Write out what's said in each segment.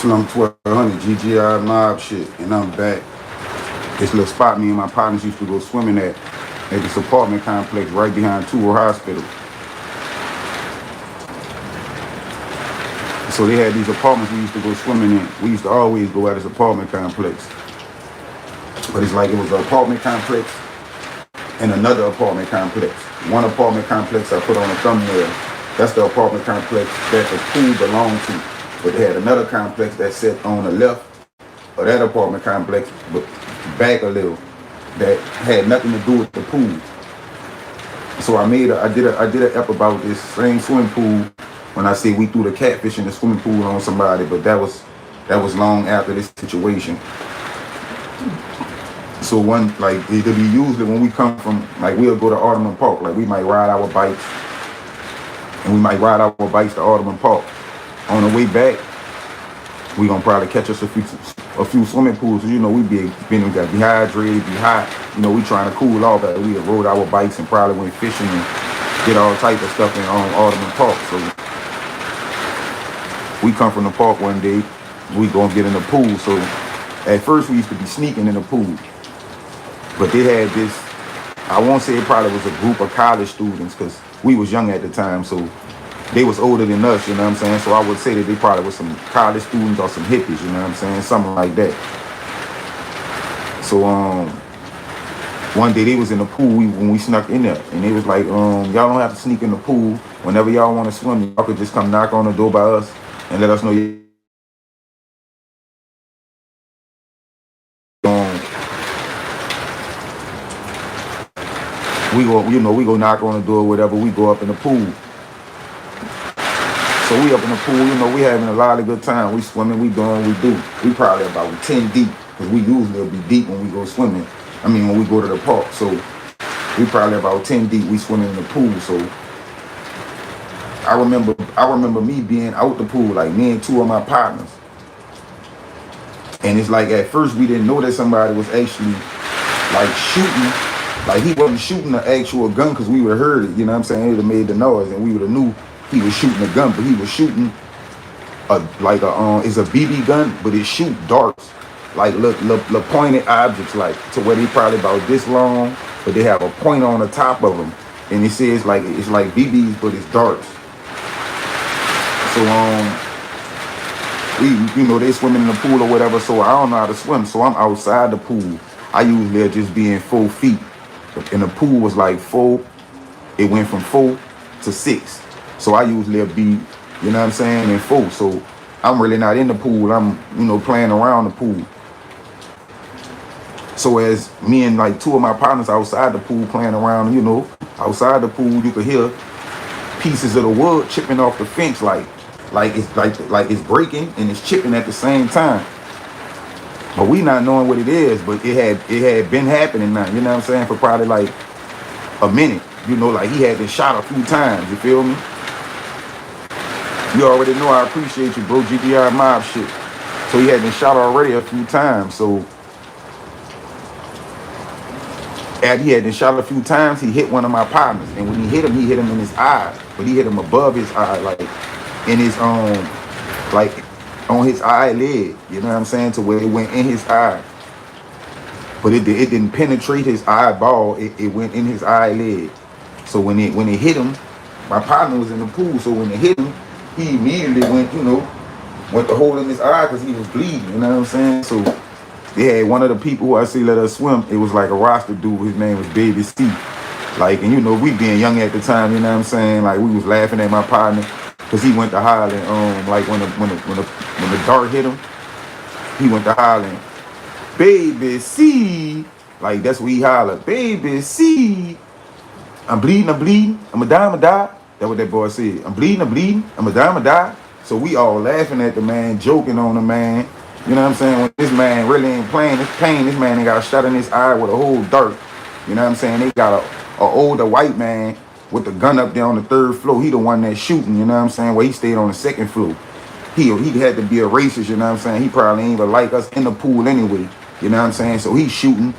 Slum 1200 GGI mob shit, and I'm back. This little spot me and my partners used to go swimming at this apartment complex right behind Touro Hospital. So they had these apartments we used to go swimming in. We used to always go at this apartment complex. But it's like it was an apartment complex and another apartment complex. One apartment complex I put on a thumbnail. That's the apartment complex that the pool belonged to. But they had another complex that sat on the left of that apartment complex, but back a little, that had nothing to do with the pool. So I did an ep about this same swimming pool when I say we threw the catfish in the swimming pool on somebody, but that was long after this situation. So it could be usually when we come from, like, we'll go to Alderman Park, like we might ride our bikes, and we might ride our bikes to Alderman Park. On the way back, we gonna probably catch us a few swimming pools. You know, we got dehydrated, be hot. You know, we trying to cool off after we had rode our bikes and probably went fishing and did all type of stuff in Alderman Park. So we come from the park one day, we gonna get in the pool. So at first we used to be sneaking in the pool, but they had this, I won't say it probably was a group of college students because we was young at the time, so they was older than us, you know what I'm saying? So I would say that they probably was some college students or some hippies, you know what I'm saying? Something like that. So one day they was in the pool when we snuck in there, and they was like, y'all don't have to sneak in the pool. Whenever y'all want to swim, y'all could just come knock on the door by us and let us know we go knock on the door, whatever, we go up in the pool. So we up in the pool, you know, we having a lot of good time. We swimming, we doing, we do. We probably about 10 deep, because we usually will be deep when we go swimming. I mean, when we go to the park. So we probably about 10 deep, we swimming in the pool. So I remember me being out the pool, like me and two of my partners. And it's like at first we didn't know that somebody was actually like shooting. Like he wasn't shooting an actual gun because we would have heard it, you know what I'm saying? It would have made the noise and we would have knew he was shooting a gun, but he was shooting it's a BB gun, but it shoot darts, like look pointed objects, like to where they probably about this long, but they have a point on the top of them, and it says like it's like BBs, but it's darts. So they swimming in the pool or whatever. So I don't know how to swim, so I'm outside the pool. I usually just be in 4 feet, and the pool was like 4. It went from 4 to 6. So I usually be, you know what I'm saying, in 4. So I'm really not in the pool. I'm, playing around the pool. So as me and like 2 of my partners outside the pool playing around, outside the pool, you could hear pieces of the wood chipping off the fence, like it's breaking and it's chipping at the same time. But we not knowing what it is, but it had been happening now, you know what I'm saying, for probably like a minute. Like he had been shot a few times, you feel me? You already know I appreciate you, bro. GDI mob shit. So he had been shot already a few times. So after he had been shot a few times, he hit one of my partners. And when he hit him in his eye. But he hit him above his eye, like in his like on his eyelid. You know what I'm saying? To where it went in his eye. But it didn't penetrate his eyeball. It went in his eyelid. So when it hit him, my partner was in the pool. So when it hit him, he immediately went to hole in his eye because he was bleeding, you know what I'm saying? So they had one of the people who I say let us swim. It was like a roster dude. His name was Baby C. Like, and we being young at the time, you know what I'm saying? Like we was laughing at my partner because he went to hollering. Like when the dart hit him, he went to hollering, Baby C. Like that's what he hollered, Baby C. I'm bleeding, I'ma die. That's what that boy said. I'm bleeding, I'ma die. So we all laughing at the man, joking on the man. You know what I'm saying? When this man really ain't playing his pain, this man ain't got a shot in his eye with a whole dart. You know what I'm saying? They got a older white man with the gun up there on the 3rd floor. He the one that's shooting, you know what I'm saying? Well, he stayed on the 2nd floor. He had to be a racist, you know what I'm saying? He probably ain't even like us in the pool anyway. You know what I'm saying? So he's shooting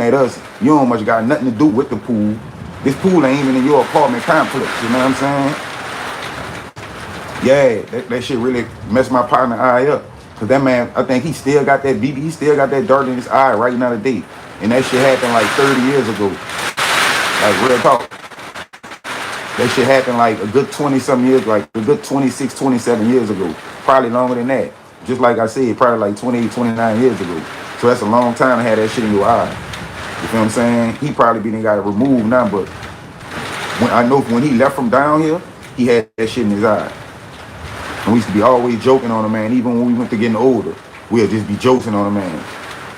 at us. You don't much got nothing to do with the pool. This pool ain't even in your apartment complex, you know what I'm saying? Yeah, that shit really messed my partner eye up. Cause that man, I think he still got that BB, he still got that dart in his eye right now today. And that shit happened like 30 years ago. Like real talk. That shit happened like a good 20-something years, like a good 26, 27 years ago. Probably longer than that. Just like I said, probably like 28, 29 years ago. So that's a long time to have that shit in your eye. You feel what I'm saying? He probably been got it removed now, but I know when he left from down here, he had that shit in his eye. And we used to be always joking on the man, even when we went to getting older. We'll just be joking on the man.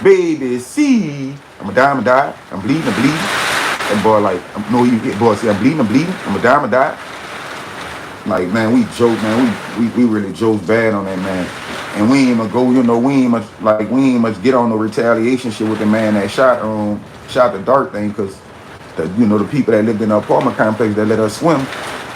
Baby, see, I'ma die, I'm bleeding. And boy, like, no, you get boy, see, I'm bleeding, I'ma die. Like, man, we joke, man, we really joke bad on that man. And we ain't even go, you know, we ain't much get on the retaliation shit with the man that shot the dart thing, cause you know, the people that lived in the apartment complex that let us swim,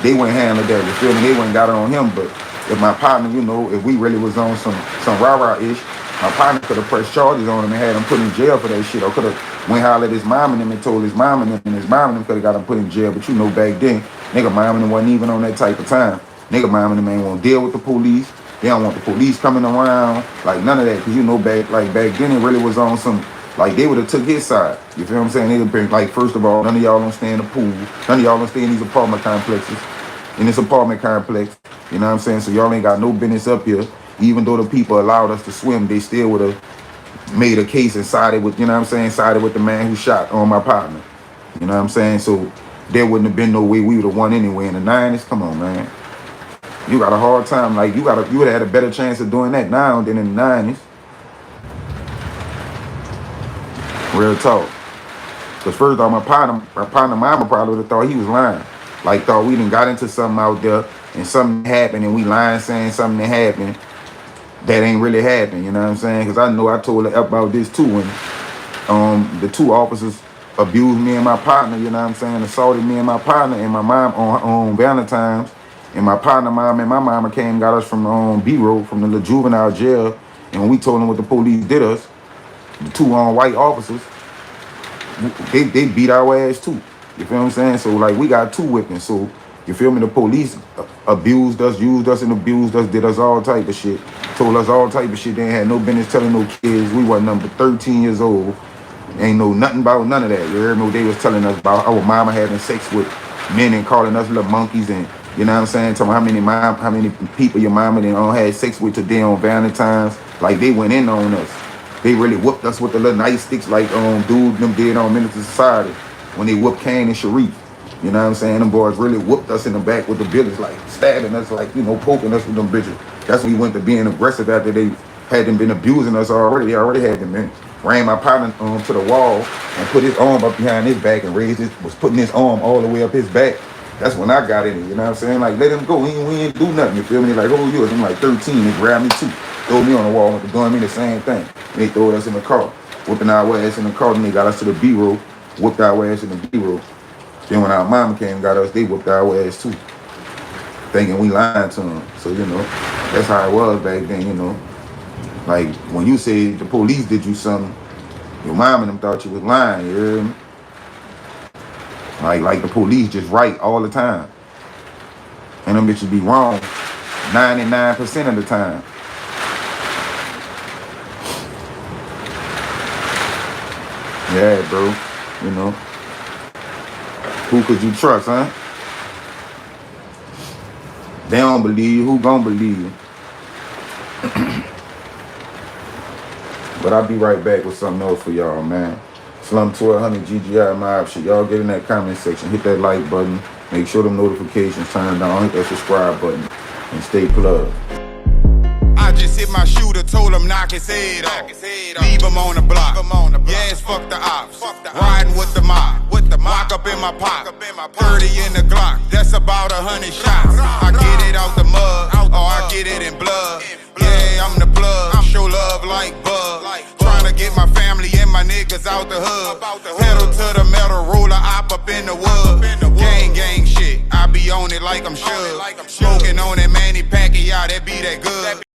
they wouldn't handle that, you feel me? They wouldn't got it on him. But if my partner, you know, if we really was on some rah-rah-ish, my partner could have pressed charges on him and had him put in jail for that shit, or could have went hollered at his mom and them and told his mom and them, and his mom and them could have got him put in jail. But you know, back then, nigga mom and them wasn't even on that type of time. Nigga mom and them ain't want to deal with the police. They don't want the police coming around, like none of that. Cause you know, back then it really was on some, like they would have took his side. You feel what I'm saying? They would bring, like, first of all, none of y'all don't stay in the pool. None of y'all don't stay in these apartment complexes. In this apartment complex. You know what I'm saying? So y'all ain't got no business up here. Even though the people allowed us to swim, they still would have made a case and sided with, you know what I'm saying, sided with the man who shot on my partner. You know what I'm saying? So there wouldn't have been no way we would have won anyway in the 90s. Come on, man. You got a hard time. Like, you would have had a better chance of doing that now than in the 90s. Real talk. Because first off, my partner mama probably would have thought he was lying. Like, thought we done got into something out there and something happened and we lying saying something that happened that ain't really happened. You know what I'm saying? Because I know I told her about this too when the two officers abused me and my partner, you know what I'm saying, assaulted me and my partner and my mom on Valentine's. And my partner mom and my mama came and got us from B-Road, from the juvenile jail. And when we told them what the police did us, the two white officers, they beat our ass too. You feel what I'm saying? So, like, we got two whippings. So, you feel me? The police abused us, used us and abused us, did us all type of shit. Told us all type of shit. They ain't had no business telling no kids. We wasn't number 13 years old. Ain't know nothing about none of that. You heard me? What they was telling us about our mama having sex with men and calling us little monkeys, and you know what I'm saying? Telling how many people your mama done had sex with today on Valentine's. Like, they went in on us. They really whooped us with the little nightsticks like dude them did on Minister Society when they whooped Kane and Sharif. You know what I'm saying? Them boys really whooped us in the back with the billies, like stabbing us, like, you know, poking us with them bitches. That's when we went to being aggressive after they had them been abusing us already. They already had them in. Ran my partner to the wall and put his arm up behind his back and was putting his arm all the way up his back. That's when I got in it, you know what I'm saying? Like, let him go, we ain't do nothing, you feel me? Like, oh, I'm like 13, they grabbed me too. Throw me on the wall, went to doing me the same thing. And they throw us in the car, whooping our ass in the car, and they got us to the B-road, whooped our ass in the B-road. Then when our mama came and got us, they whooped our ass too, thinking we lying to them. So, you know, that's how it was back then, you know. Like, when you say the police did you something, your mom and them thought you was lying, you hear me? Like the police just right all the time. And them bitches be wrong 99% of the time. Yeah, bro, you know. Who could you trust, huh? They don't believe you, who gonna believe you? But I'll be right back with something else for y'all, man. Slum 1200 GGI mob shit. Y'all get in that comment section, hit that like button, make sure them notifications turn on, hit that subscribe button, and stay plugged. I just hit my shooter, told him knock his head off. Leave him on the block. Yes, fuck the ops. Riding with the mob. Lock up in my pot. 30 in the Glock. That's about 100 shots. I get it out the mud, or I get it in blood. Yeah, I'm the blood. Show love like Bug. Trying to get my family and my niggas out the hood. Pedal to the metal, roller up in the wood. Gang shit. I be on it like I'm sure. Smoking on that Manny Pacquiao, that be that good.